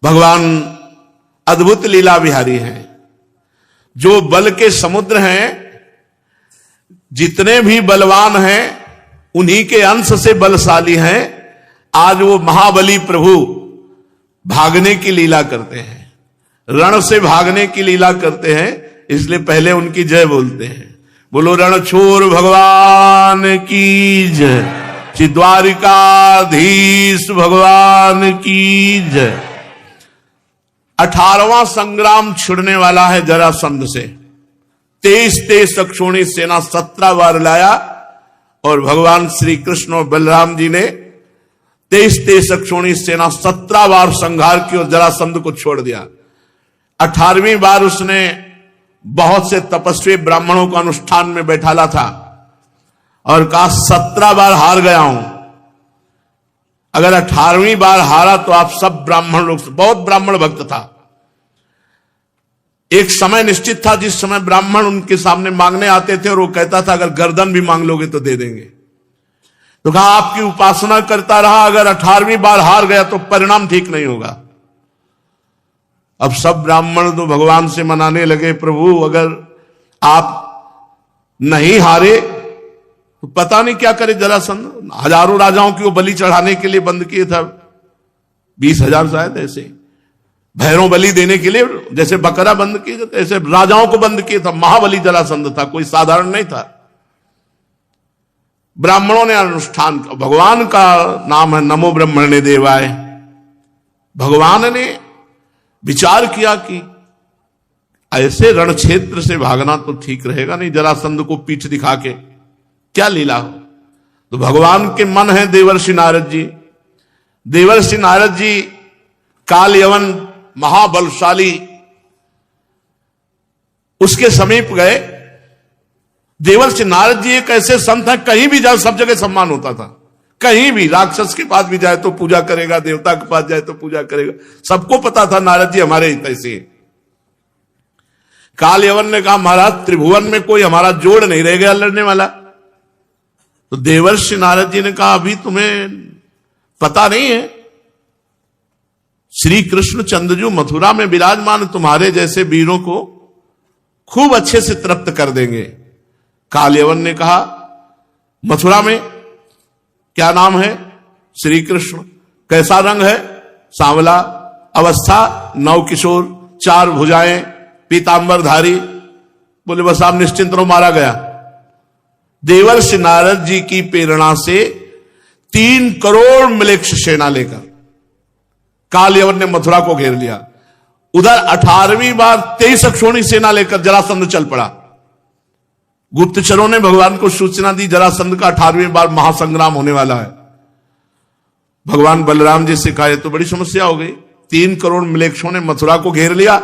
भगवान अद्भुत लीला विहारी हैं, जो बल के समुद्र हैं, जितने भी बलवान हैं उन्हीं के अंश से बलशाली हैं। आज वो महाबली प्रभु भागने की लीला करते हैं, रण से भागने की लीला करते हैं, इसलिए पहले उनकी जय बोलते हैं। बोलो रणछोर भगवान की जय, श्री द्वारिकाधीश भगवान की जय। 18वां संग्राम छिड़ने वाला है जरासंध से। 23 अक्षौणी सेना 17 बार लाया और भगवान श्री कृष्ण और बलराम जी ने 23 अक्षौणी सेना 17 बार संहार की और जरासंध को छोड़ दिया। 18वीं बार उसने बहुत से तपस्वी ब्राह्मणों को अनुष्ठान में बैठाला था और कहा 17 बार हार गया हूं, अगर 18वीं बार हारा तो आप सब ब्राह्मण लोग, बहुत ब्राह्मण भक्त था। एक समय निश्चित था जिस समय ब्राह्मण उनके सामने मांगने आते थे और वो कहता था अगर गर्दन भी मांग लोगे तो दे देंगे। तो कहा आपकी उपासना करता रहा, अगर 18वीं बार हार गया तो परिणाम ठीक नहीं होगा। अब सब ब्राह्मण तो भगवान से मनाने लगे, प्रभु अगर आप नहीं हारे तो पता नहीं क्या करे जरासंध। हजारों राजाओं की वो बलि चढ़ाने के लिए बंद किए था, 20,000 शायद, ऐसे भैरव बलि देने के लिए जैसे बकरा बंद किए थे ऐसे राजाओं को बंद किए था। महाबली जरासंध था, कोई साधारण नहीं था। ब्राह्मणों ने अनुष्ठान, भगवान का नाम है नमो ब्रह्मणे देवाय। भगवान ने विचार किया कि ऐसे रण क्षेत्र से भागना तो ठीक रहेगा नहीं, जरासंध को पीठ दिखा के क्या लीला हो। तो भगवान के मन है देवर्षि नारद जी। देवर्षि नारद जी काल यवन महाबलशाली उसके समीप गए। देवर्षि नारद जी एक ऐसे संत हैं, कहीं भी जाओ सब जगह सम्मान होता था। कहीं भी राक्षस के पास भी जाए तो पूजा करेगा, देवता के पास जाए तो पूजा करेगा, सबको पता था नारद जी हमारे हित ऐसे। काल यवन ने कहा महाराज त्रिभुवन में कोई हमारा जोड़ नहीं रह गया लड़ने वाला। तो देवर्षि नारद जी ने कहा अभी तुम्हें पता नहीं है, श्री कृष्ण चंद्रजू मथुरा में विराजमान, तुम्हारे जैसे वीरों को खूब अच्छे से तृप्त कर देंगे। काल यवन ने कहा मथुरा में क्या नाम है? श्री कृष्ण। कैसा रंग है? सांवला। अवस्था नव किशोर, 4 भुजाएं, पीतांबरधारी। बोले बस आप निश्चिंत रहो, मारा गया। देवर्षि नारद जी की प्रेरणा से 3 करोड़ म्लेच्छ सेना लेकर काल यवन ने मथुरा को घेर लिया। उधर 18वीं बार 23 अक्षौणी सेना लेकर जरासंध चल पड़ा। गुप्तचरों ने भगवान को सूचना दी जरासंध का 18वीं बार महासंग्राम होने वाला है। भगवान बलराम जी से कहा ये तो बड़ी समस्या हो गई, 3 करोड़ म्लेच्छों ने मथुरा को घेर लिया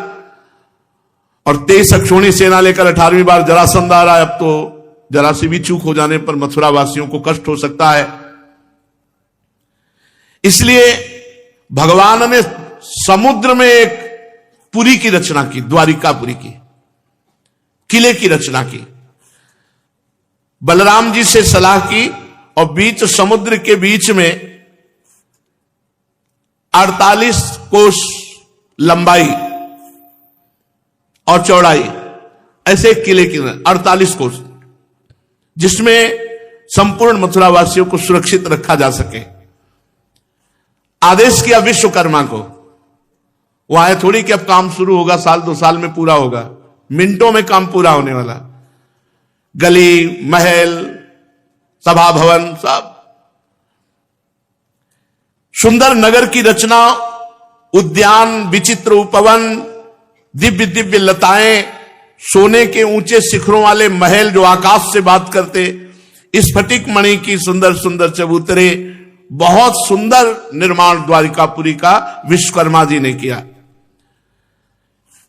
और 23 अक्षौणी सेना लेकर 18वीं बार जरासंध आ रहा है। अब तो जरा सी भी चूक हो जाने पर मथुरा वासियों को कष्ट हो सकता है। इसलिए भगवान ने समुद्र में एक पुरी की रचना की, द्वारिकापुरी की, किले की रचना की। बलराम जी से सलाह की और बीच समुद्र के बीच में 48 कोस लंबाई और चौड़ाई ऐसे किले की 48 कोस, जिसमें संपूर्ण मथुरा वासियों को सुरक्षित रखा जा सके। आदेश किया विश्वकर्मा को, वहां है थोड़ी कि अब काम शुरू होगा, साल 2 साल में पूरा होगा, मिनटों में काम पूरा होने वाला। गली महल सभा भवन सब, सुंदर नगर की रचना, उद्यान, विचित्र उपवन, दिव्य दिव्य लताएं, सोने के ऊंचे शिखरों वाले महल जो आकाश से बात करते, स्फटिक मणि की सुंदर सुंदर चबूतरे, बहुत सुंदर निर्माण द्वारिकापुरी का विश्वकर्मा जी ने किया।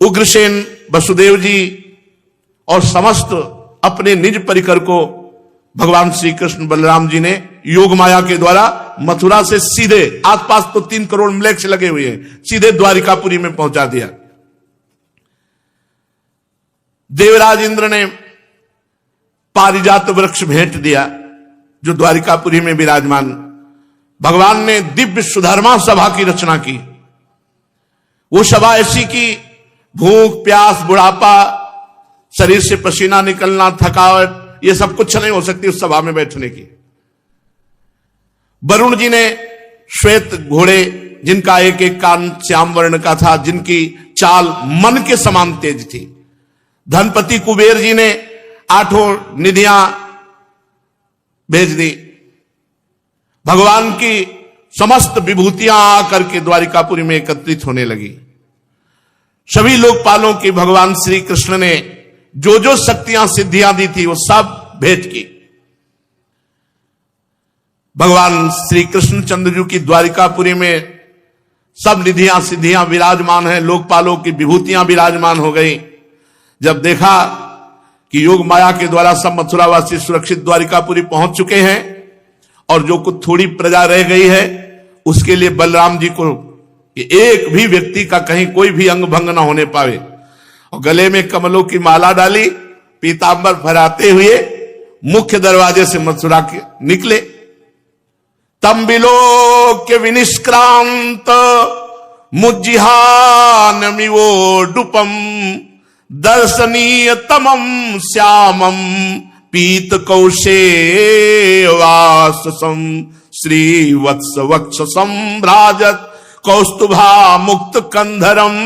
उग्रसेन वसुदेव जी और समस्त अपने निज परिकर को भगवान श्री कृष्ण बलराम जी ने योग माया के द्वारा मथुरा से सीधे, आसपास तो 3 करोड़ म्लेच्छ लगे हुए हैं, सीधे द्वारिकापुरी में पहुंचा दिया। देवराज इंद्र ने पारिजात वृक्ष भेंट दिया जो द्वारिकापुरी में विराजमान। भगवान ने दिव्य सुधर्मा सभा की रचना की। वो सभा ऐसी की भूख प्यास बुढ़ापा, शरीर से पसीना निकलना, थकावट, ये सब कुछ नहीं हो सकती उस सभा में बैठने की। वरुण जी ने श्वेत घोड़े, जिनका एक एक कान श्याम वर्ण का था, जिनकी चाल मन के समान तेज थी। धनपति कुबेर जी ने 8 निधियां भेज दी। भगवान की समस्त विभूतियां आकर के द्वारिकापुरी में एकत्रित होने लगी। सभी लोकपालों की भगवान श्री कृष्ण ने जो जो शक्तियां सिद्धियां दी थी वो सब भेंट की। भगवान श्री कृष्णचंद्र जी की द्वारिकापुरी में सब निधियां सिद्धियां विराजमान हैं, लोकपालों की विभूतियां विराजमान हो गई। जब देखा कि योग माया के द्वारा सब मथुरावासी सुरक्षित द्वारिकापुरी पहुंच चुके हैं और जो कुछ थोड़ी प्रजा रह गई है उसके लिए बलराम जी को कि एक भी व्यक्ति का कहीं कोई भी अंग भंग ना होने पावे, और गले में कमलों की माला डाली, पीतांबर फहराते हुए मुख्य दरवाजे से मथुरा के निकले। तम विलोक्य विनिष्क्रांत मुज्जिहानमिवोडुपम दर्शनीय तमम श्यामम पीत कौशेवाससम श्रीवत्स वक्ष संभ्राजत कौस्तुभा मुक्त कंधरम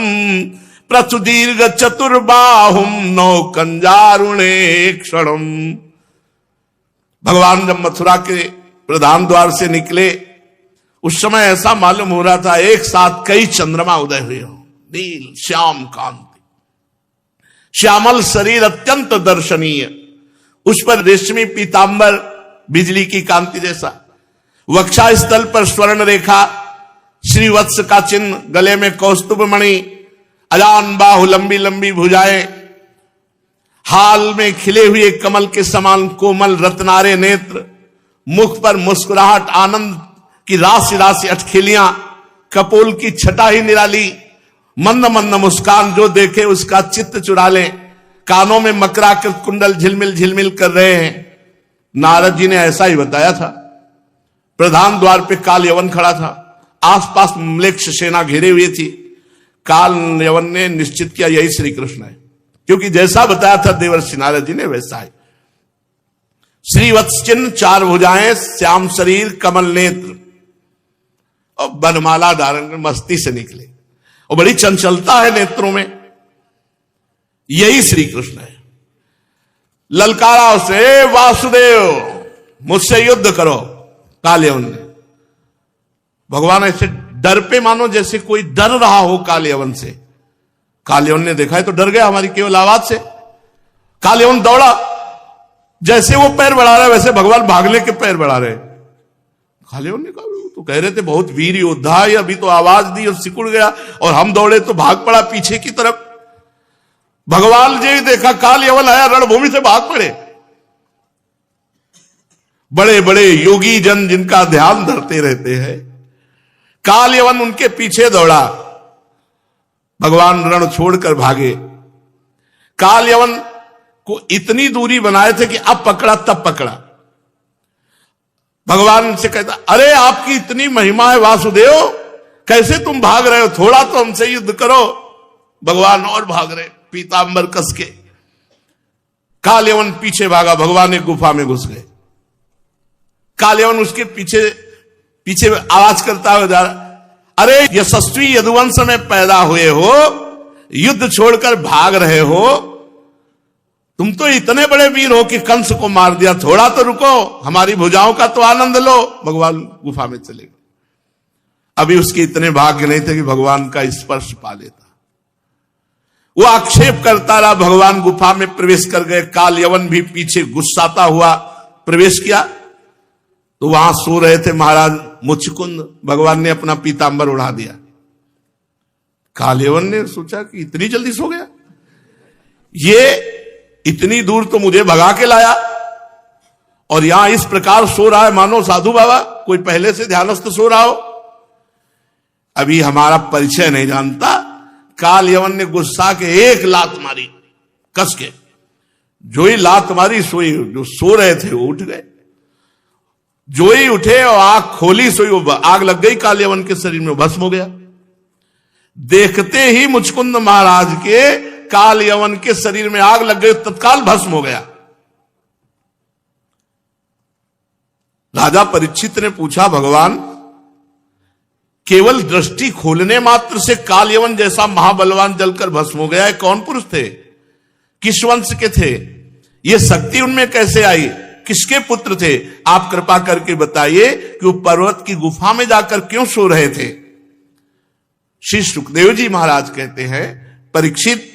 प्रसुदीर्घ चतुर्बाहुम नौ कंजारुणे क्षणम। भगवान जब मथुरा के प्रधान द्वार से निकले उस समय ऐसा मालूम हो रहा था एक साथ कई चंद्रमा उदय हुए हो। नील श्याम कांति, श्यामल शरीर अत्यंत दर्शनीय, उस पर रेशमी पीतांबर बिजली की कांति जैसा, वक्षा स्थल पर स्वर्ण रेखा, श्रीवत्स का चिन्ह, गले में कौस्तुभ मणि, अजान बाहु, लंबी लंबी भुजाएं, हाल में खिले हुए कमल के समान कोमल रत्नारे नेत्र, मुख पर मुस्कुराहट, आनंद की राशि राशि अटखेलियां, कपोल की छटा ही निराली, मंद मंद मुस्कान, जो देखे उसका चित्त चुरा ले। कानों में मकराकृत कुंडल झिलमिल झिलमिल कर रहे हैं। नारद जी ने ऐसा ही बताया था। प्रधान द्वार पे काल यवन खड़ा था, आसपास म्लेच्छ सेना घेरे हुए थी। काल यवन ने निश्चित किया यही श्री कृष्ण है, क्योंकि जैसा बताया था देवर्षि नारद जी ने वैसा है। श्रीवत्स चिन्ह, 4 भुजाएं, श्याम शरीर, कमल नेत्र और बनमाला धारण कर मस्ती से निकले, और बड़ी चंचलता है नेत्रों में। यही श्री कृष्ण है। ललकारा उसे, वासुदेव मुझसे युद्ध करो। कालयवन ने, भगवान ऐसे डर पे मानो जैसे कोई डर रहा हो कालयवन से। कालयवन ने देखा है तो डर गया हमारी केवल आवाज से। कालयवन दौड़ा, जैसे वो पैर बढ़ा रहा है वैसे भगवान भागने के पैर बढ़ा रहे। कालयवन ने कहा तो कह रहे थे बहुत वीर योद्धा है, अभी तो आवाज दी और सिकुड़ गया, और हम दौड़े तो भाग पड़ा पीछे की तरफ। भगवान जी देखा कालयवन आया, रणभूमि से भाग पड़े। बड़े बड़े योगी जन जिनका ध्यान धरते रहते हैं, कालयवन उनके पीछे दौड़ा। भगवान रण छोड़कर भागे। कालयवन को इतनी दूरी बनाए थे कि अब पकड़ा तब पकड़ा। भगवान से कहता, अरे आपकी इतनी महिमा है वासुदेव, कैसे तुम भाग रहे हो, थोड़ा तो हमसे युद्ध करो। भगवान और भाग रहे, पीतांबर कस के। कालयवन पीछे भागा, भगवान एक गुफा में घुस गए। कालयवन उसके पीछे पीछे आवाज करता हुआ जा रहा, अरे यशस्वी यदुवंश में पैदा हुए हो, युद्ध छोड़कर भाग रहे हो, तुम तो इतने बड़े वीर हो कि कंस को मार दिया, थोड़ा तो रुको, हमारी भुजाओं का तो आनंद लो। भगवान गुफा में चले गए। अभी उसके इतने भाग्य नहीं थे कि भगवान का स्पर्श पा लेता। वो आक्षेप करता रहा, भगवान गुफा में प्रवेश कर गए। कालयवन भी पीछे गुस्साता हुआ प्रवेश किया तो वहां सो रहे थे महाराज मुचकुंद। भगवान ने अपना पीतांबर उड़ा दिया। कालयवन ने सोचा कि इतनी जल्दी सो गया, ये इतनी दूर तो मुझे भगा के लाया और यहां इस प्रकार सो रहा है मानो साधु बाबा कोई पहले से ध्यानस्थ सो रहा हो। अभी हमारा परिचय नहीं जानता। कालयवन ने गुस्सा के एक लात मारी कस के। जो ही लात मारी सोई, जो सो रहे थे वो उठ गए। जो ही उठे और आंख खोली सोई, वो आग लग गई कालयवन के शरीर में, भस्म हो गया। देखते ही मुचकुंद महाराज के काल यवन के शरीर में आग लग गई, तत्काल भस्म हो गया। राजा परीक्षित ने पूछा, भगवान केवल दृष्टि खोलने मात्र से काल यवन जैसा महाबलवान जलकर भस्म हो गया है, कौन पुरुष थे, किस वंश के थे, ये शक्ति उनमें कैसे आई, किसके पुत्र थे, आप कृपा करके बताइए कि वो पर्वत की गुफा में जाकर क्यों सो रहे थे। श्री सुखदेव जी महाराज कहते हैं, परीक्षित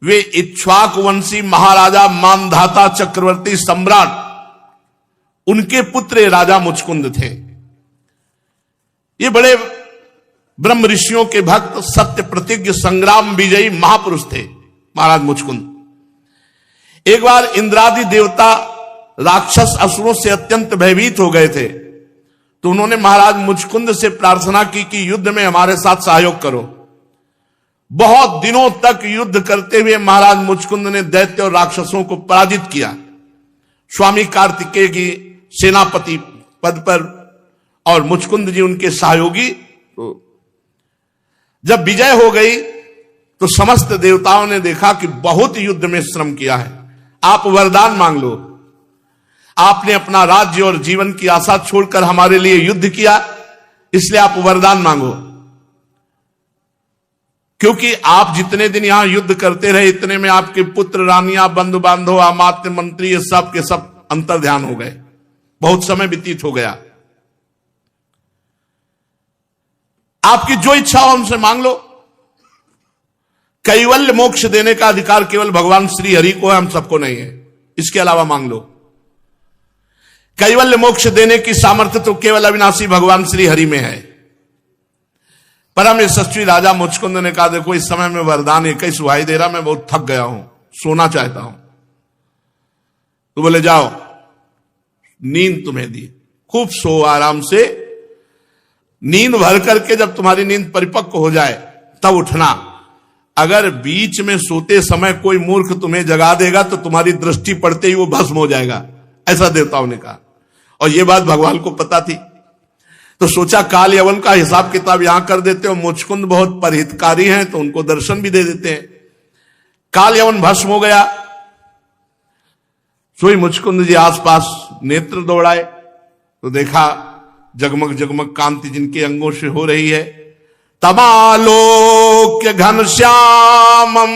वे इक्ष्वाकु वंशी महाराजा मानधाता चक्रवर्ती सम्राट, उनके पुत्र राजा मुचकुंद थे। ये बड़े ब्रह्म ऋषियों के भक्त, सत्य प्रतिज्ञ, संग्राम विजयी महापुरुष थे महाराज मुचकुंद। एक बार इंद्रादि देवता राक्षस असुरों से अत्यंत भयभीत हो गए थे, तो उन्होंने महाराज मुचकुंद से प्रार्थना की कि युद्ध में हमारे साथ सहयोग करो। बहुत दिनों तक युद्ध करते हुए महाराज मुचकुंद ने दैत्य और राक्षसों को पराजित किया। स्वामी कार्तिकेय की सेनापति पद पर और मुचकुंद जी उनके सहयोगी। तो जब विजय हो गई तो समस्त देवताओं ने देखा कि बहुत युद्ध में श्रम किया है, आप वरदान मांग लो। आपने अपना राज्य और जीवन की आशा छोड़कर हमारे लिए युद्ध किया, इसलिए आप वरदान मांगो। क्योंकि आप जितने दिन यहां युद्ध करते रहे, इतने में आपके पुत्र, रानियां, बंधु बांधव, अमात्य, मंत्री, ये सब के सब अंतर ध्यान हो गए, बहुत समय व्यतीत हो गया। आपकी जो इच्छा हो हमसे मांग लो। कैवल्य मोक्ष देने का अधिकार केवल भगवान श्री हरि को है, हम सबको नहीं है, इसके अलावा मांग लो। कैवल्य मोक्ष देने की सामर्थ्य तो केवल अविनाशी भगवान श्री हरि में है। परम यशस्वी राजा मुचकुंद ने कहा, देखो इस समय में वरदान एक ही सुहाई दे रहा, मैं बहुत थक गया हूं, सोना चाहता हूं। तो बोले जाओ, नींद तुम्हें दी, खूब सो आराम से, नींद भर करके जब तुम्हारी नींद परिपक्व हो जाए तब उठना। अगर बीच में सोते समय कोई मूर्ख तुम्हें जगा देगा तो तुम्हारी दृष्टि पड़ते ही वो भस्म हो जाएगा, ऐसा देवताओं ने कहा। और ये बात भगवान को पता थी, तो सोचा काल यवन का हिसाब किताब यहां कर देते हो, मुचकुंद बहुत परहितकारी हैं तो उनको दर्शन भी दे देते हैं। काल यवन भस्म हो गया। सोई मुचकुंद जी आसपास नेत्र दौड़ाए तो देखा जगमग जगमग कांति जिनके अंगों से हो रही है। तमालोक्य घनश्यामम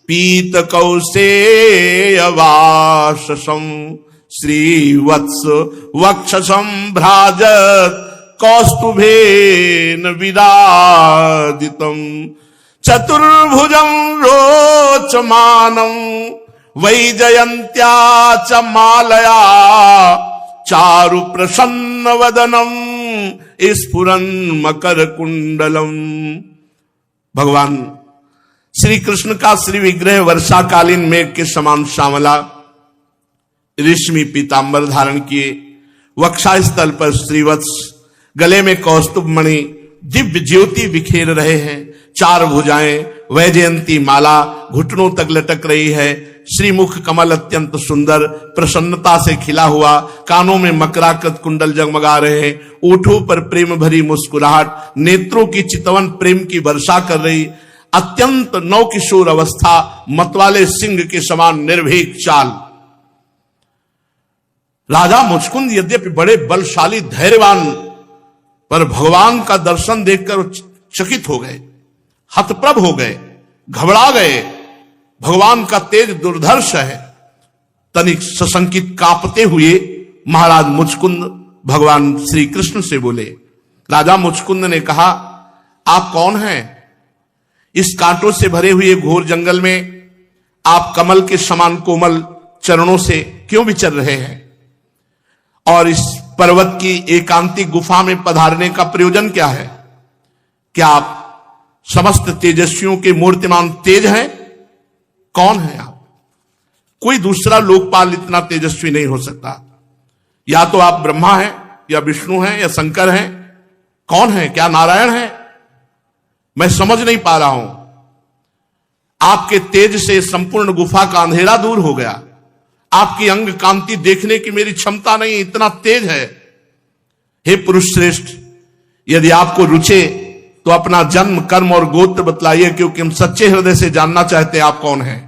पीत कौसेयवाससं श्रीवत्स वक्षसं भ्राजत कौस्तुभेन विराजितम् चतुर्भुजं रोचमानं वैजयन्त्या च मालया चारु प्रसन्न वदनम स्फुरन् मकर कुंडलम। भगवान श्री कृष्ण का श्री विग्रह वर्षाकालीन मेघ के समान श्यामला, रेशमी पीतांबर धारण किए, वक्षास्थल पर श्रीवत्स, गले में कौस्तुभ मणि, दिव्य ज्योति बिखेर रहे हैं, चार भुजाएं, वैजयंती माला घुटनों तक लटक रही है, श्रीमुख कमल अत्यंत सुंदर प्रसन्नता से खिला हुआ, कानों में मकराकृत कुंडल जगमगा रहे हैं, ओठों पर प्रेम भरी मुस्कुराहट, नेत्रों की चितवन प्रेम की वर्षा कर रही, अत्यंत नवकिशोर अवस्था, मतवाले सिंह के समान निर्भीक चाल। राजा मुचकुंद यद्यपि बड़े बलशाली धैर्यवान, पर भगवान का दर्शन देखकर चकित हो गए, हतप्रभ हो गए, घबरा गए। भगवान का तेज दुर्धर्ष है। तनिक सशंकित कांपते हुए महाराज मुचकुंद भगवान श्री कृष्ण से बोले। राजा मुचकुंद ने कहा, आप कौन हैं? इस कांटों से भरे हुए घोर जंगल में आप कमल के समान कोमल चरणों से क्यों विचर रहे हैं? और इस पर्वत की एकांतिक गुफा में पधारने का प्रयोजन क्या है? क्या आप समस्त तेजस्वियों के मूर्तिमान तेज हैं? कौन है आप? कोई दूसरा लोकपाल इतना तेजस्वी नहीं हो सकता। या तो आप ब्रह्मा हैं, या विष्णु हैं, या शंकर हैं। कौन है? क्या नारायण हैं? मैं समझ नहीं पा रहा हूं। आपके तेज से संपूर्ण गुफा का अंधेरा दूर हो गया। आपकी अंग कांति देखने की मेरी क्षमता नहीं, इतना तेज है। हे पुरुष श्रेष्ठ, यदि आपको रुचे तो अपना जन्म, कर्म और गोत्र बतलाइए, क्योंकि हम सच्चे हृदय से जानना चाहते हैं आप कौन हैं।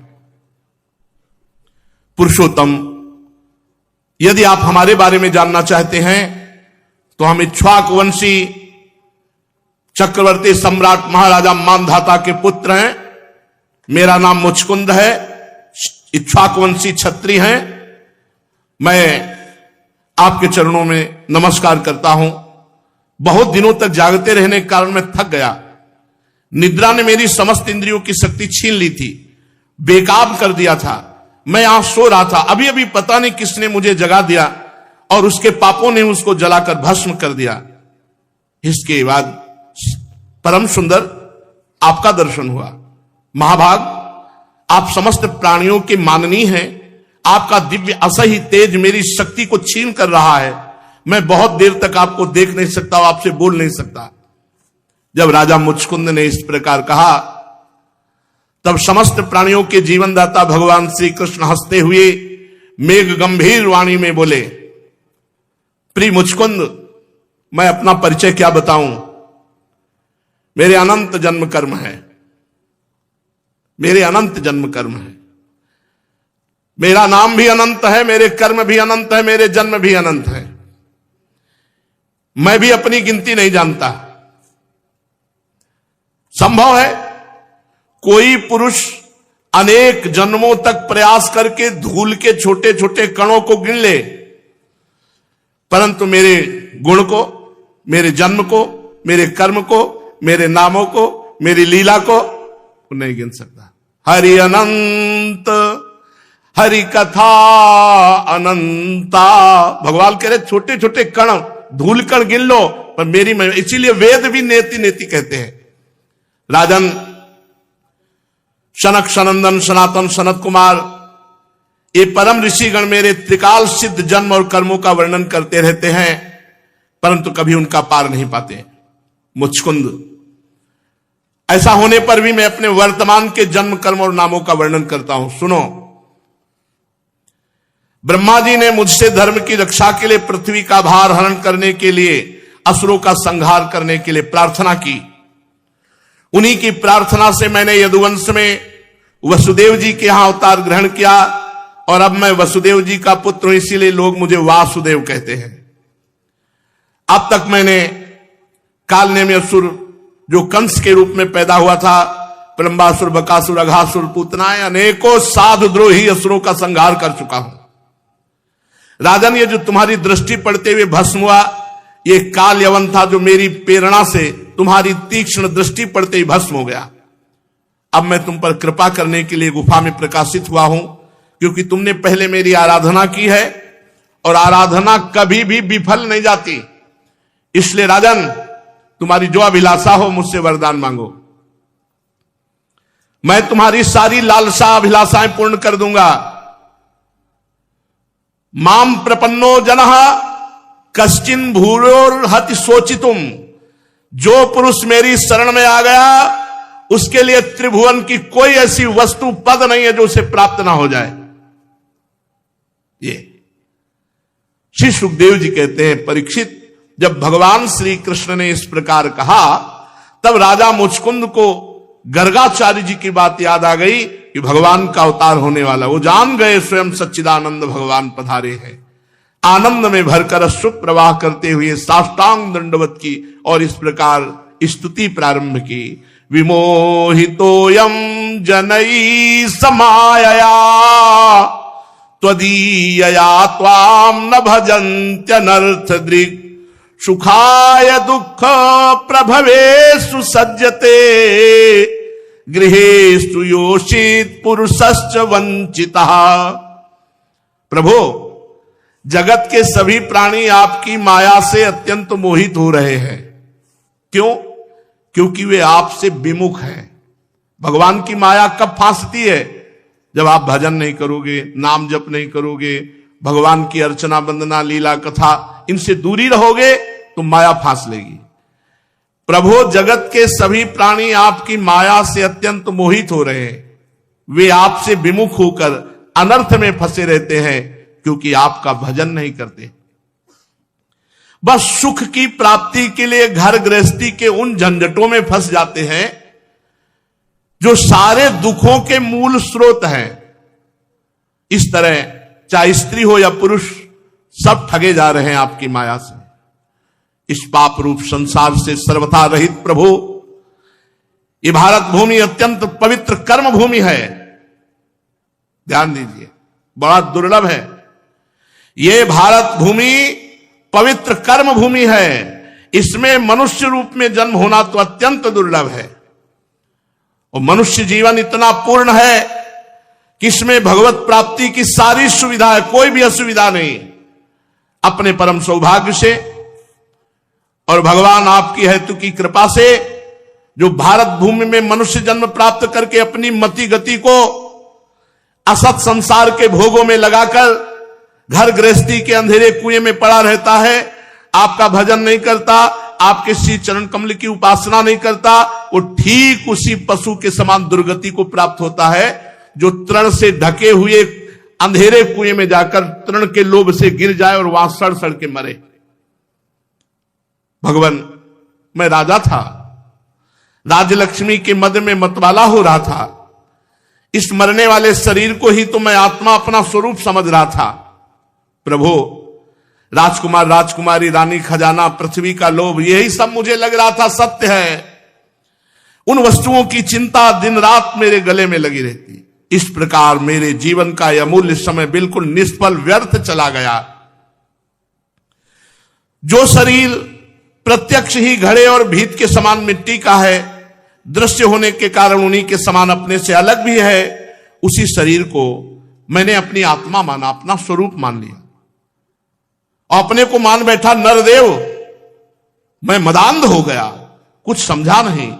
पुरुषोत्तम, यदि आप हमारे बारे में जानना चाहते हैं तो हम इक्ष्वाक वंशी चक्रवर्ती सम्राट महाराजा मानधाता के पुत्र हैं। मेरा नाम मुचकुंद है, इक्ष्वाक वंशी क्षत्रिय हैं। मैं आपके चरणों में नमस्कार करता हूं। बहुत दिनों तक जागते रहने के कारण मैं थक गया। निद्रा ने मेरी समस्त इंद्रियों की शक्ति छीन ली थी, बेकाब कर दिया था। मैं यहां सो रहा था, अभी अभी पता नहीं किसने मुझे जगा दिया और उसके पापों ने उसको जलाकर भस्म कर दिया। इसके बाद परम सुंदर आपका दर्शन हुआ। महाभाग, आप समस्त प्राणियों के माननीय हैं। आपका दिव्य असह्य तेज मेरी शक्ति को छीन कर रहा है। मैं बहुत देर तक आपको देख नहीं सकता, आपसे बोल नहीं सकता। जब राजा मुचकुंद ने इस प्रकार कहा, तब समस्त प्राणियों के जीवनदाता भगवान श्री कृष्ण हंसते हुए मेघ गंभीर वाणी में बोले, प्रिय मुचकुंद, मैं अपना परिचय क्या बताऊं। मेरे अनंत जन्म कर्म है, मेरे अनंत जन्म कर्म है। मेरा नाम भी अनंत है, मेरे कर्म भी अनंत है, मेरे जन्म भी अनंत है। मैं भी अपनी गिनती नहीं जानता। संभव है कोई पुरुष अनेक जन्मों तक प्रयास करके धूल के छोटे छोटे कणों को गिन ले, परंतु मेरे गुण को, मेरे जन्म को, मेरे कर्म को, मेरे नामों को, मेरी लीला को नहीं गिन सकता। हरि अनंत, हरि कथा अनंता। भगवान कह रहे छोटे छोटे कण, धूल कण गिन लो, पर मेरी मैं, इसीलिए वेद भी नेति नेति कहते हैं। राजन, शनक सनंदन सनातन सनत कुमार, ये परम ऋषिगण मेरे त्रिकाल सिद्ध जन्म और कर्मों का वर्णन करते रहते हैं, परंतु कभी उनका पार नहीं पाते। मुचकुंद, ऐसा होने पर भी मैं अपने वर्तमान के जन्म कर्म और नामों का वर्णन करता हूं। सुनो, ब्रह्मा जी ने मुझसे धर्म की रक्षा के लिए, पृथ्वी का भार हरण करने के लिए, असुरों का संहार करने के लिए प्रार्थना की। उन्हीं की प्रार्थना से मैंने यदुवंश में वसुदेव जी के यहां अवतार ग्रहण किया और अब मैं वसुदेव जी का पुत्र हूं, इसीलिए लोग मुझे वासुदेव कहते हैं। अब तक मैंने कालने में असुर जो कंस के रूप में पैदा हुआ था, प्रलंबासुर, बकासुर, अघासुर, पूतनाएं, अनेकों साधुद्रोही असुरों का संहार कर चुका हूं। राजन, ये जो तुम्हारी दृष्टि पड़ते हुए भस्म हुआ, ये काल यवन था जो मेरी प्रेरणा से तुम्हारी तीक्ष्ण दृष्टि पड़ते ही भस्म हो गया। अब मैं तुम पर कृपा करने के लिए गुफा में प्रकाशित हुआ हूं, क्योंकि तुमने पहले मेरी आराधना की है और आराधना कभी भी विफल नहीं जाती। इसलिए राजन, तुम्हारी जो अभिलाषा हो मुझसे वरदान मांगो, मैं तुम्हारी सारी लालसा अभिलाषाएं पूर्ण कर दूंगा। माम प्रपन्नो जनः कश्चिन भूरोर्हति सोचितुम। जो पुरुष मेरी शरण में आ गया उसके लिए त्रिभुवन की कोई ऐसी वस्तु पद नहीं है जो उसे प्राप्त ना हो जाए। ये श्री सुखदेव जी कहते हैं, परीक्षित, जब भगवान श्री कृष्ण ने इस प्रकार कहा तब राजा मुचकुंद को गर्गाचार्य जी की बात याद आ गई कि भगवान का अवतार होने वाला। वो जान गए स्वयं सच्चिदानंद भगवान पधारे हैं। आनंद में भरकर अश्रु प्रवाह करते हुए साष्टांग दंडवत की और इस प्रकार स्तुति प्रारंभ की। विमोहितोयम जनई समायया त्वदीयया त्वाम न भजन्त्यनर्थ दृक् सुखाय दुःख प्रभवेषु सज्जते गृहेषु योषित पुरुषश्च वंचितः। प्रभो, जगत के सभी प्राणी आपकी माया से अत्यंत मोहित हो रहे हैं। क्यों? क्योंकि वे आपसे विमुख हैं। भगवान की माया कब फांसती है? जब आप भजन नहीं करोगे, नाम जप नहीं करोगे, भगवान की अर्चना वंदना लीला कथा इनसे दूरी रहोगे तो माया फांस लेगी। प्रभु, जगत के सभी प्राणी आपकी माया से अत्यंत मोहित हो रहे हैं। वे आपसे विमुख होकर अनर्थ में फंसे रहते हैं क्योंकि आपका भजन नहीं करते। बस सुख की प्राप्ति के लिए घर गृहस्थी के उन झंझटों में फंस जाते हैं जो सारे दुखों के मूल स्रोत हैं। इस तरह चाहे स्त्री हो या पुरुष, सब ठगे जा रहे हैं आपकी माया से। इस पाप रूप संसार से सर्वथा रहित प्रभु, ये भारत भूमि अत्यंत पवित्र कर्म भूमि है। ध्यान दीजिए, बड़ा दुर्लभ है। ये भारत भूमि पवित्र कर्म भूमि है। इसमें मनुष्य रूप में जन्म होना तो अत्यंत दुर्लभ है। और मनुष्य जीवन इतना पूर्ण है कि इसमें भगवत प्राप्ति की सारी सुविधा है, कोई भी असुविधा नहीं। अपने परम सौभाग्य से और भगवान आपकी हेतु की कृपा से जो भारत भूमि में मनुष्य जन्म प्राप्त करके अपनी मति गति को असत संसार के भोगों में लगाकर घर गृहस्थी के अंधेरे कुएं में पड़ा रहता है, आपका भजन नहीं करता, आपके श्री चरण कमल की उपासना नहीं करता, वो ठीक उसी पशु के समान दुर्गति को प्राप्त होता है जो तृण से ढके हुए अंधेरे कुएं में जाकर तृण के लोभ से गिर जाए और वहां सड़ सड़ के मरे। भगवान, मैं राजा था, राजलक्ष्मी के मद में मतवाला हो रहा था। इस मरने वाले शरीर को ही तो मैं आत्मा अपना स्वरूप समझ रहा था। प्रभु, राजकुमार, राजकुमारी, रानी, खजाना, पृथ्वी का लोभ, यही सब मुझे लग रहा था सत्य है। उन वस्तुओं की चिंता दिन रात मेरे गले में लगी रहती। इस प्रकार मेरे जीवन का यह अमूल्य समय बिल्कुल निष्फल व्यर्थ चला गया। जो शरीर प्रत्यक्ष ही घड़े और भीत के समान मिट्टी का है, दृश्य होने के कारण उन्हीं के समान अपने से अलग भी है, उसी शरीर को मैंने अपनी आत्मा माना, अपना स्वरूप मान लिया। अपने को मान बैठा नरदेव। मैं मदांध हो गया, कुछ समझा नहीं।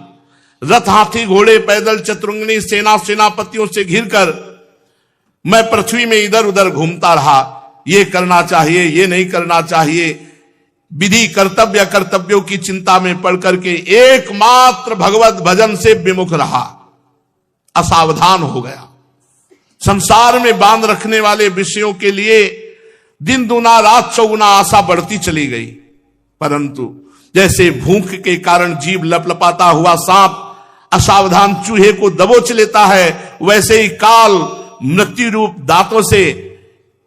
रथ, हाथी, घोड़े, पैदल, चतुरंगिनी, सेना, सेनापतियों से घिरकर मैं पृथ्वी में इधर उधर घूमता रहा। ये करना चाहिए, ये नहीं करना चाहिए, विधि, कर्तव्य, कर्तव्यों की चिंता में पड़ करके एकमात्र भगवत भजन से विमुख रहा। असावधान हो गया। संसार में बांध रखने वाले विषयों के लिए दिन दुना रात चौगुना आशा बढ़ती चली गई। परंतु जैसे भूख के कारण जीभ लपलपाता हुआ सांप असावधान चूहे को दबोच लेता है, वैसे ही काल मृत्यु रूप दांतों से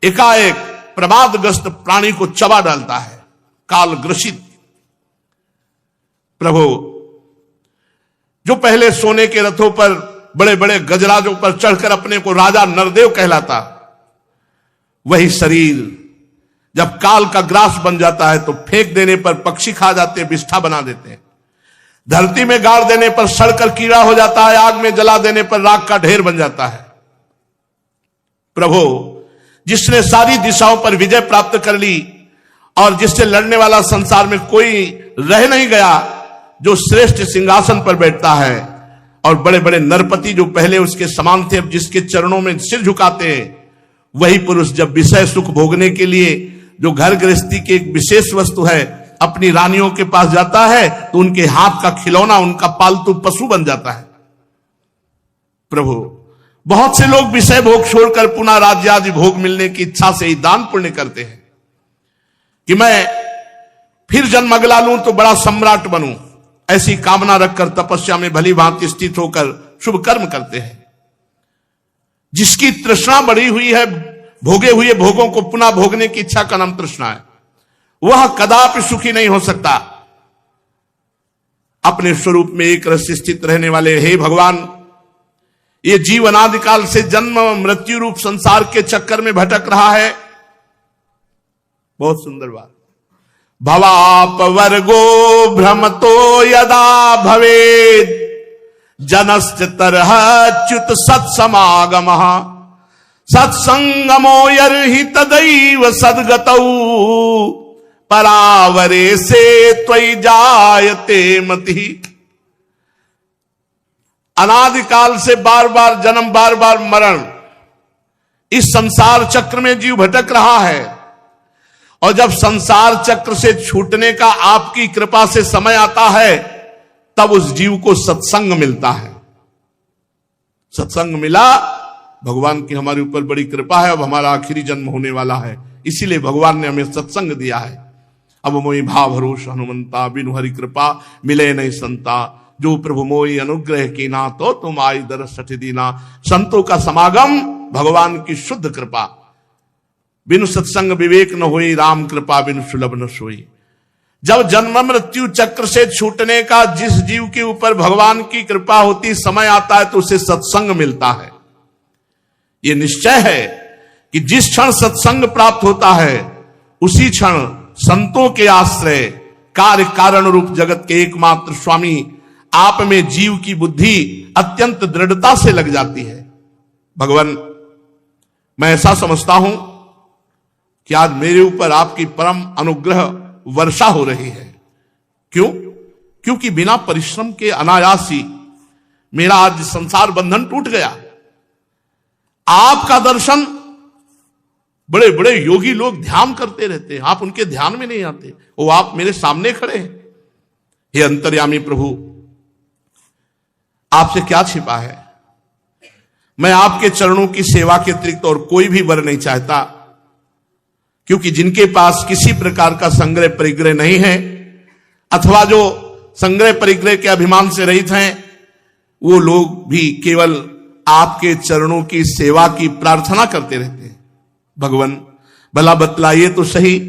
एकाएक प्रमादग्रस्त प्राणी को चबा डालता है। काल ग्रसित। प्रभु, जो पहले सोने के रथों पर बड़े बड़े गजराजों पर चढ़कर अपने को राजा नरदेव कहलाता, वही शरीर जब काल का ग्रास बन जाता है तो फेंक देने पर पक्षी खा जाते, विष्ठा बना देते हैं। धरती में गाड़ देने पर सड़कर कीड़ा हो जाता है, आग में जला देने पर राख का ढेर बन जाता है। प्रभु, जिसने सारी दिशाओं पर विजय प्राप्त कर ली और जिससे लड़ने वाला संसार में कोई रह नहीं गया, जो श्रेष्ठ सिंहासन पर बैठता है और बड़े बड़े नरपति जो पहले उसके समान थे, अब जिसके चरणों में सिर झुकाते हैं, वही पुरुष जब विषय सुख भोगने के लिए जो घर गृहस्थी की एक विशेष वस्तु है अपनी रानियों के पास जाता है, तो उनके हाथ का खिलौना उनका पालतू पशु बन जाता है। प्रभु, बहुत से लोग विषय भोग छोड़कर पुनः राज्य आदि भोग मिलने की इच्छा से ही दान पुण्य करते हैं कि मैं फिर जन्म अगला लूं तो बड़ा सम्राट बनूं, ऐसी कामना रखकर तपस्या में भली भांति स्थित होकर शुभ कर्म करते हैं। जिसकी तृष्णा बढ़ी हुई है, भोगे हुए भोगों को पुनः भोगने की इच्छा का नाम तृष्णा है, वह कदापि सुखी नहीं हो सकता। अपने स्वरूप में एक रस स्थित रहने वाले हे भगवान, ये जीव अनादिकाल से जन्म मृत्यु रूप संसार के चक्कर में भटक रहा है। बहुत सुंदर बात। भवाप वर्गो भ्रमतो यदा भवेद जनस्य तरह च्युत सत्समागमः सत्संगमो यर्हि तदैव सद्गतौ परावरे से त्वयि जायते मति। अनादिकाल से बार बार जन्म, बार बार मरण, इस संसार चक्र में जीव भटक रहा है। और जब संसार चक्र से छूटने का आपकी कृपा से समय आता है, तब उस जीव को सत्संग मिलता है। सत्संग मिला, भगवान की हमारे ऊपर बड़ी कृपा है। अब हमारा आखिरी जन्म होने वाला है, इसीलिए भगवान ने हमें सत्संग दिया है। अब मोई भाव भरोस हनुमंता, बिनु हरि कृपा मिले नहीं संता। जो प्रभु मोई अनुग्रह कीना, तो तुम आई दरस सठ दीना। संतों का समागम भगवान की शुद्ध कृपा, बिनु सत्संग विवेक न होई, राम कृपा बिनु सुलभ न सोई। जब जन्म मृत्यु चक्र से छूटने का जिस जीव के ऊपर भगवान की कृपा होती समय आता है, तो उसे सत्संग मिलता है। यह निश्चय है कि जिस क्षण सत्संग प्राप्त होता है, उसी क्षण संतों के आश्रय, कार्य कारण रूप जगत के एकमात्र स्वामी आप में जीव की बुद्धि अत्यंत दृढ़ता से लग जाती है। भगवान, मैं ऐसा समझता हूं कि आज मेरे ऊपर आपकी परम अनुग्रह वर्षा हो रही है। क्यों? क्योंकि बिना परिश्रम के अनायास ही मेरा आज संसार बंधन टूट गया। आपका दर्शन, बड़े बड़े योगी लोग ध्यान करते रहते हैं, आप उनके ध्यान में नहीं आते, वो आप मेरे सामने खड़े हैं। हे अंतर्यामी प्रभु, आपसे क्या छिपा है? मैं आपके चरणों की सेवा के अतिरिक्त और कोई भी वर नहीं चाहता, क्योंकि जिनके पास किसी प्रकार का संग्रह परिग्रह नहीं है, अथवा जो संग्रह परिग्रह के अभिमान से रहित हैं, वो लोग भी केवल आपके चरणों की सेवा की प्रार्थना करते रहते हैं। भगवान, भला बतलाइए तो सही,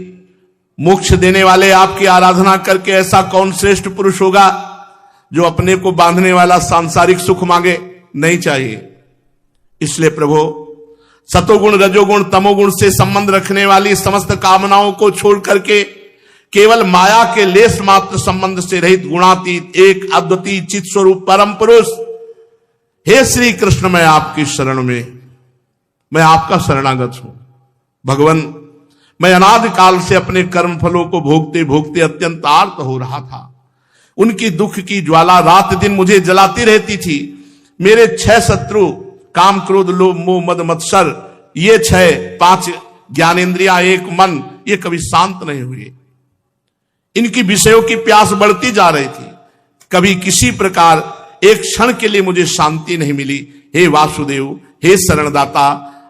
मोक्ष देने वाले आपकी आराधना करके ऐसा कौन श्रेष्ठ पुरुष होगा जो अपने को बांधने वाला सांसारिक सुख मांगे? नहीं चाहिए। इसलिए प्रभु, सतोगुण रजोगुण तमोगुण से संबंध रखने वाली समस्त कामनाओं को छोड़ करके केवल माया के लेस मात्र संबंध से रहित गुणातीत एक अद्वितीय चित स्वरूप परम पुरुष, हे श्री कृष्ण, मैं आपकी शरण में, मैं आपका शरणागत हूं। भगवान, मैं अनादि काल से अपने कर्म फलों को भोगते भोगते अत्यंत आर्त हो रहा था। उनकी दुख की ज्वाला रात दिन मुझे जलाती रहती थी। मेरे 6 शत्रु, काम क्रोध लोभ मोह मद मत्सर, ये 5 ज्ञानेंद्रियां, एक मन, ये कभी शांत नहीं हुए। इनकी विषयों की प्यास बढ़ती जा रही थी। कभी किसी प्रकार एक क्षण के लिए मुझे शांति नहीं मिली। हे वासुदेव, हे शरणदाता,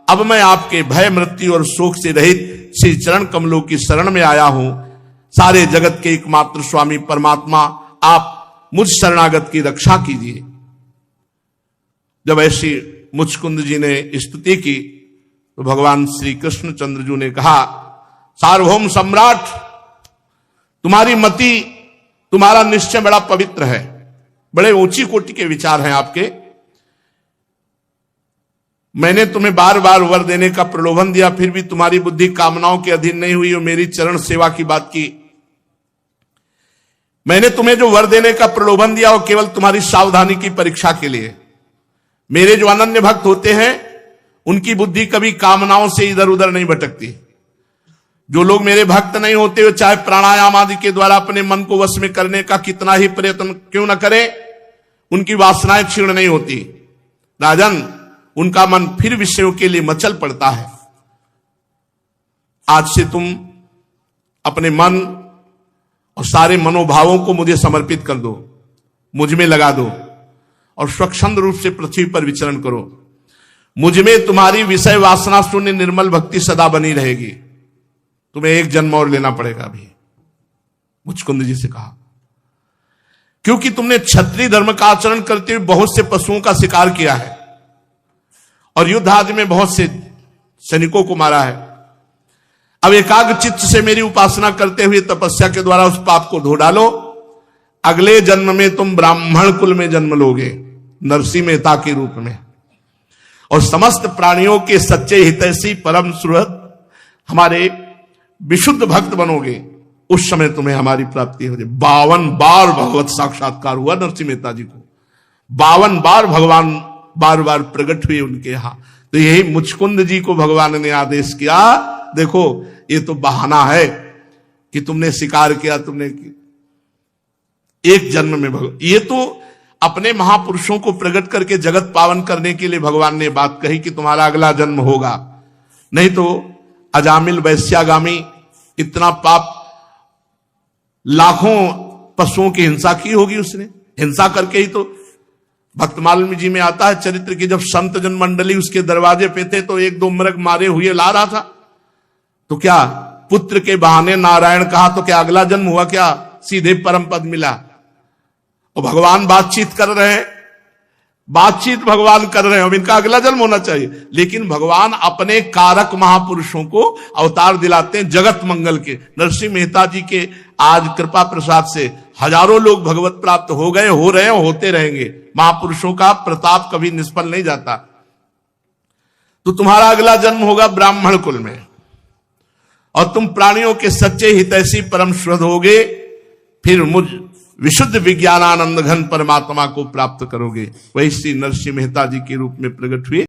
अब मैं आपके भय मृत्यु और शोक से रहित श्री चरण कमलों की शरण में आया हूं। सारे जगत के एकमात्र स्वामी परमात्मा, आप मुझ शरणागत की रक्षा कीजिए। जब ऐसी मुचकुंद जी ने स्तुति की, तो भगवान श्री कृष्ण चंद्र जी ने कहा, सार्वभौम सम्राट, तुम्हारी मति, तुम्हारा निश्चय बड़ा पवित्र है, बड़े ऊंची कोटि के विचार हैं आपके। मैंने तुम्हें बार बार वर देने का प्रलोभन दिया, फिर भी तुम्हारी बुद्धि कामनाओं के अधीन नहीं हुई और मेरी चरण सेवा की बात की। मैंने तुम्हें जो वर देने का प्रलोभन दिया, वो केवल तुम्हारी सावधानी की परीक्षा के लिए। मेरे जो अनन्य भक्त होते हैं, उनकी बुद्धि कभी कामनाओं से इधर उधर नहीं भटकती। जो लोग मेरे भक्त नहीं होते, वो चाहे प्राणायाम आदि के द्वारा अपने मन को वश में करने का कितना ही प्रयत्न क्यों न करें, उनकी वासनाएं क्षीण नहीं होती। राजन, उनका मन फिर विषयों के लिए मचल पड़ता है। आज से तुम अपने मन और सारे मनोभावों को मुझे समर्पित कर दो, मुझ में लगा दो और स्वच्छंद रूप से पृथ्वी पर विचरण करो। मुझ में तुम्हारी विषय वासना शून्य निर्मल भक्ति सदा बनी रहेगी। तुम्हें एक जन्म और लेना पड़ेगा अभी, मुचकुंद जी से कहा, क्योंकि तुमने क्षत्रिय धर्म का आचरण करते हुए बहुत से पशुओं का शिकार किया है और युद्ध आदि में बहुत से सैनिकों को मारा है। अब एकाग्र चित्त से मेरी उपासना करते हुए तपस्या के द्वारा उस पाप को धो डालो। अगले जन्म में तुम ब्राह्मण कुल में जन्म लोगे, नरसिंह मेहता के रूप में, और समस्त प्राणियों के सच्चे हितैषी परम सुहृद, हमारे विशुद्ध भक्त बनोगे। उस समय तुम्हें हमारी प्राप्ति हो जाए। 52 बार भगवत साक्षात्कार हुआ नरसिंह मेहता जी को। 52 बार भगवान बार बार प्रकट हुए उनके यहां। तो यही मुचकुंद जी को भगवान ने आदेश किया, देखो ये तो बहाना है कि तुमने शिकार किया, तुमने एक जन्म में भगवान, ये तो अपने महापुरुषों को प्रकट करके जगत पावन करने के लिए भगवान ने बात कही कि तुम्हारा अगला जन्म होगा। नहीं तो अजामिल वैश्यागामी इतना पाप, लाखों पशुओं की हिंसा की होगी उसने। हिंसा करके ही तो भक्तमालिनी जी में आता है चरित्र की, जब संत जन मंडली उसके दरवाजे पे थे तो 1-2 मृग मारे हुए ला रहा था, तो क्या पुत्र के बहाने नारायण कहा तो क्या अगला जन्म हुआ क्या? सीधे परम पद मिला। और भगवान बातचीत कर रहे हैं, बातचीत भगवान कर रहे हैं, अब इनका अगला जन्म होना चाहिए। लेकिन भगवान अपने कारक महापुरुषों को अवतार दिलाते हैं जगत मंगल के। नरसिंह मेहता जी के आज कृपा प्रसाद से हजारों लोग भगवत प्राप्त हो गए, हो रहे हैं, होते रहेंगे। महापुरुषों का प्रताप कभी निष्फल नहीं जाता। तो तुम्हारा अगला जन्म होगा ब्राह्मण कुल में, और तुम प्राणियों के सच्चे हितैषी परम शुद्ध होगे, फिर मुझ विशुद्ध विज्ञानानंद घन परमात्मा को प्राप्त करोगे। वही श्री नरसिंह मेहता जी के रूप में प्रकट हुए।